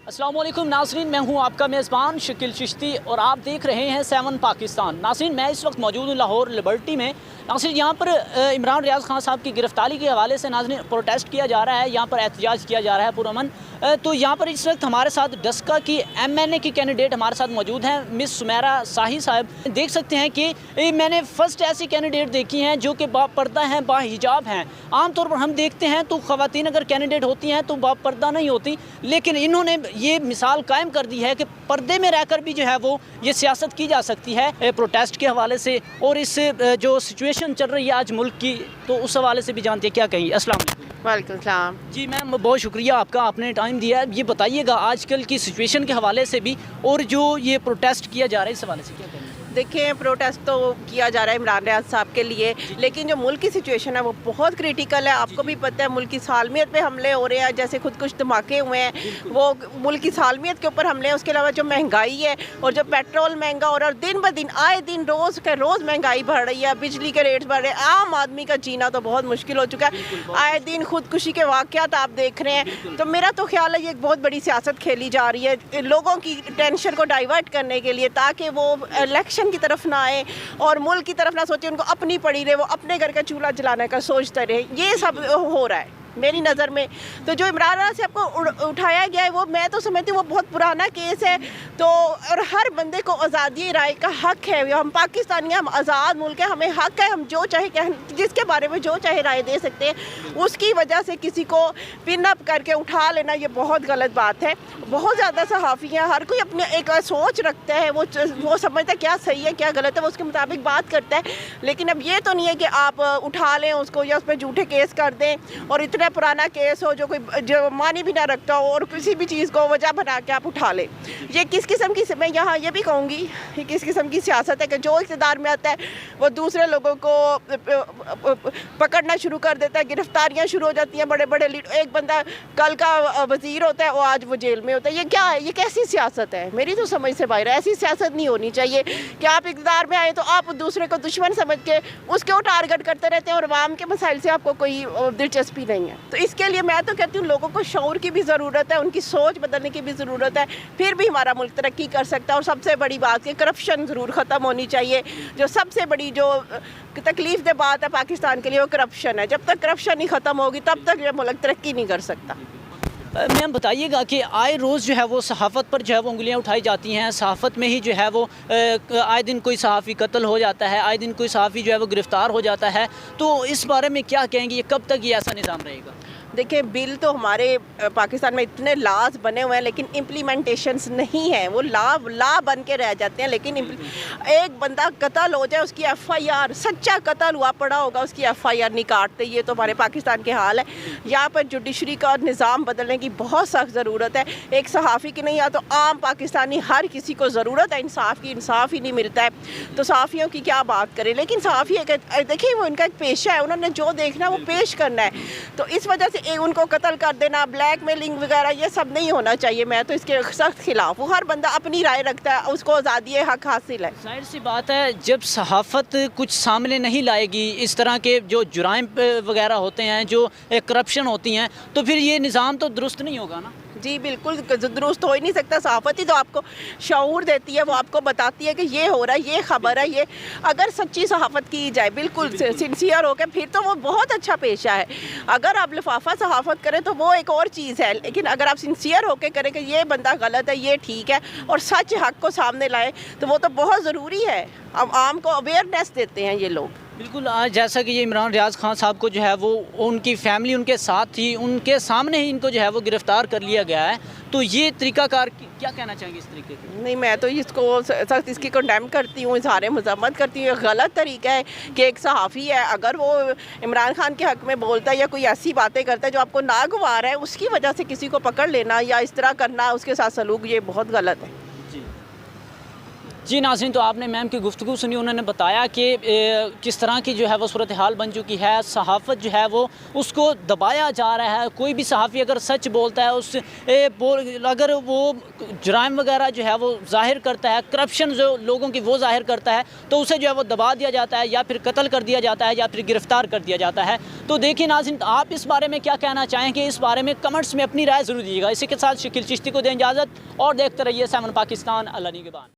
अस्सलाम वालेकुम नाज़रीन, मैं हूं आपका मेज़बान शकील चिश्ती और आप देख रहे हैं 7 पाकिस्तान। नाज़रीन, मैं इस वक्त मौजूद हूं लाहौर लिबर्टी में। नाज़रीन, यहाँ पर इमरान रियाज़ खान साहब की गिरफ़्तारी के हवाले से नाज़रीन प्रोटेस्ट किया जा रहा है, यहाँ पर एहतजाज किया जा रहा है पुरअमन। तो यहाँ पर इस वक्त हमारे साथ डस्का की MNA की कैंडिडेट हमारे साथ मौजूद हैं, मिस सुमेरा शाही साहब। देख सकते हैं कि मैंने फ़र्स्ट ऐसी कैंडिडेट देखी हैं जो कि बापर्दा हैं, बाहिजाब हैं। आमतौर पर हम देखते हैं तो ख़वातीन अगर कैंडिडेट होती हैं तो बापर्दा नहीं होती, लेकिन इन्होंने ये मिसाल कायम कर दी है कि पर्दे में रहकर भी जो है वो ये सियासत की जा सकती है प्रोटेस्ट के हवाले से। और इस जो सिचुएशन चल रही है आज मुल्क की, तो उस हवाले से भी जानते हैं। क्या कहेंगे? अस्सलाम वालेकुम। वालेकुम सलाम। जी मैम, बहुत शुक्रिया आपका, आपने टाइम दिया है। ये बताइएगा आजकल की सिचुएशन के हवाले से भी और जो ये प्रोटेस्ट किया जा रहा है इस हवाले से क्या कहेंगे? देखिए, प्रोटेस्ट तो किया जा रहा है इमरान रियाज साहब के लिए, लेकिन जो मुल्क की सिचुएशन है वो बहुत क्रिटिकल है। आपको भी पता है मुल्क की सालमियत पे हमले हो रहे हैं, जैसे खुद कुछ धमाके हुए हैं, वो मुल्क की सालमियत के ऊपर हमले हैं। उसके अलावा जो महंगाई है और जो पेट्रोल महंगा हो रहा है, और दिन ब दिन आए दिन रोज़ के रोज़ महंगाई बढ़ रही है, बिजली के रेट्स बढ़ रहे हैं, आम आदमी का जीना तो बहुत मुश्किल हो चुका है। आए दिन खुदकुशी के वाक़यात आप देख रहे हैं। तो मेरा तो ख्याल है ये एक बहुत बड़ी सियासत खेली जा रही है लोगों की टेंशन को डाइवर्ट करने के लिए, ताकि वो इलेक्शन की तरफ ना आए और मुल्क की तरफ ना सोचे, उनको अपनी पड़ी रहे, वो अपने घर का चूल्हा जलाने का सोचते रहे। ये सब हो रहा है मेरी नज़र में। तो जो इमरान से आपको उठाया गया है, वो मैं तो समझती हूँ वो बहुत पुराना केस है। तो और हर बंदे को आज़ादी राय का हक है। हम पाकिस्तानी, हम आज़ाद मुल्क है, हमें हक है, हम जो चाहे जिसके बारे में जो चाहे राय दे सकते हैं। उसकी वजह से किसी को पिन अप करके उठा लेना ये बहुत गलत बात है। बहुत ज़्यादा सहाफ़ी हैं, हर कोई अपनी एक सोच रखता है, वो समझता है क्या सही है क्या गलत है, वो उसके मुताबिक बात करता है। लेकिन अब ये तो नहीं है कि आप उठा लें उसको या उस पर झूठे केस कर दें, और इतना पुराना केस हो जो कोई जो मानी भी ना रखता हो, और किसी भी चीज़ को वजह बना के आप उठा लें। ये किस किस्म की, मैं यहाँ ये भी कहूँगी, ये किस किस्म की सियासत है कि जो इक़्तिदार में आता है वो दूसरे लोगों को पकड़ना शुरू कर देता है, गिरफ्तारियाँ शुरू हो जाती हैं। बड़े बड़े एक बंदा कल का वज़ीर होता है, वो आज वो जेल में होता है। ये क्या है? ये कैसी सियासत है? मेरी तो समझ से बाहर है। ऐसी सियासत नहीं होनी चाहिए कि आप इक़्तिदार में आए तो आप दूसरे को दुश्मन समझ के उसको टारगेट करते रहते हैं, और आवाम के मसाइल से आपको कोई दिलचस्पी नहीं है। तो इसके लिए मैं तो कहती हूँ लोगों को शऊर की भी ज़रूरत है, उनकी सोच बदलने की भी ज़रूरत है, फिर भी हमारा मुल्क तरक्की कर सकता है। और सबसे बड़ी बात कि करप्शन ज़रूर ख़त्म होनी चाहिए। जो सबसे बड़ी जो तकलीफ दे बात है पाकिस्तान के लिए, वो करप्शन है। जब तक करप्शन नहीं ख़त्म होगी तब तक ये मुल्क तरक्की नहीं कर सकता। मैम बताइएगा कि आए रोज़ जो है वो सहाफ़त पर जो है वो उंगलियां उठाई जाती हैं, सहाफ़त में ही जो है वो आए दिन कोई सहाफ़ी कत्ल हो जाता है, आए दिन कोई सहाफ़ी जो है वो गिरफ़्तार हो जाता है। तो इस बारे में क्या कहेंगे, ये कब तक ये ऐसा निज़ाम रहेगा? देखिए, बिल तो हमारे पाकिस्तान में इतने लॉज बने हुए हैं, लेकिन इम्प्लीमेंटेशंस नहीं है। वो ला बन के रह जाते हैं। लेकिन एक बंदा कत्ल हो जाए, उसकी FIR, सच्चा कत्ल हुआ पड़ा होगा, उसकी FIR नहीं काटते। ये तो हमारे पाकिस्तान के हाल है। यहाँ पर जुडिशरी का निज़ाम बदलने की बहुत सख्त ज़रूरत है। एक सहाफ़ी की नहीं, या तो आम पाकिस्तानी हर किसी को ज़रूरत है इंसाफ की। इंसाफ ही नहीं मिलता है तो सहाफ़ियों की क्या बात करें। लेकिन सहाफ़ी देखिए, वो उनका एक पेशा है, उन्होंने जो देखना है वो पेश करना है। तो इस वजह से उनको कत्ल कर देना, ब्लैकमेलिंग वगैरह, ये सब नहीं होना चाहिए। मैं तो इसके सख्त खिलाफ हूँ। हर बंदा अपनी राय रखता है, उसको आज़ादी हक हासिल है। जाहिर सी बात है, जब सहाफ़त कुछ सामने नहीं लाएगी, इस तरह के जो जुराइम वगैरह होते हैं, जो करप्शन होती हैं, तो फिर ये निज़ाम तो दुरुस्त नहीं होगा ना। जी बिल्कुल दुरुस्त हो ही नहीं सकता। सहाफ़त ही तो आपको शऊर देती है, वो आपको बताती है कि ये हो रहा है, ये ख़बर है। ये अगर सच्ची सहाफ़त की जाए बिल्कुल सिंसियर होकर, फिर तो वो बहुत अच्छा पेशा है। अगर आप लिफाफा सहाफ़त करें तो वो एक और चीज़ है, लेकिन अगर आप सिंसियर होकर करें कि ये बंदा गलत है, ये ठीक है, और सच हक़ को सामने लाएँ, तो वो तो बहुत ज़रूरी है। अब आम को अवेयरनेस देते हैं ये लोग। बिल्कुल, आज जैसा कि ये इमरान रियाज़ खान साहब को जो है वो उनकी फ़ैमिली उनके साथ ही, उनके सामने ही इनको जो है वो गिरफ़्तार कर लिया गया है। तो ये तरीक़ाकार क्या कहना चाहेंगे इस तरीके के? नहीं, मैं तो इसको सख्त इसकी कंडेम करती हूँ, इज़हार मज़म्मत करती हूँ। गलत तरीका है कि एक सहाफ़ी है, अगर वो इमरान खान के हक़ में बोलता है या कोई ऐसी बातें करता है जो आपको नागवार है, उसकी वजह से किसी को पकड़ लेना या इस तरह करना, उसके साथ सलूक, ये बहुत गलत है। जी नाज़रीन, तो आपने मैम की गुफ्तगू सुनी, उन्होंने बताया कि किस तरह की जो है वो सूरत हाल बन चुकी है। सहाफ़त जो है वो उसको दबाया जा रहा है। कोई भी सहाफ़ी अगर सच बोलता है, अगर वो जुराइम वगैरह जो है वो ज़ाहिर करता है, करप्शन जो लोगों की वो ज़ाहिर करता है, तो उसे जो है वो दबा दिया जाता है या फिर कत्ल कर दिया जाता है या फिर गिरफ़्तार कर दिया जाता है। तो देखिए नाज़रीन, आप इस बारे में क्या कहना चाहेंगे, इस बारे में कमेंट्स में अपनी राय ज़रूर दीजिएगा। इसी के साथ शकील चिश्ती को दें इजाज़त और देखते रहिए 7 पाकिस्तान। अल्लाह निगहबान।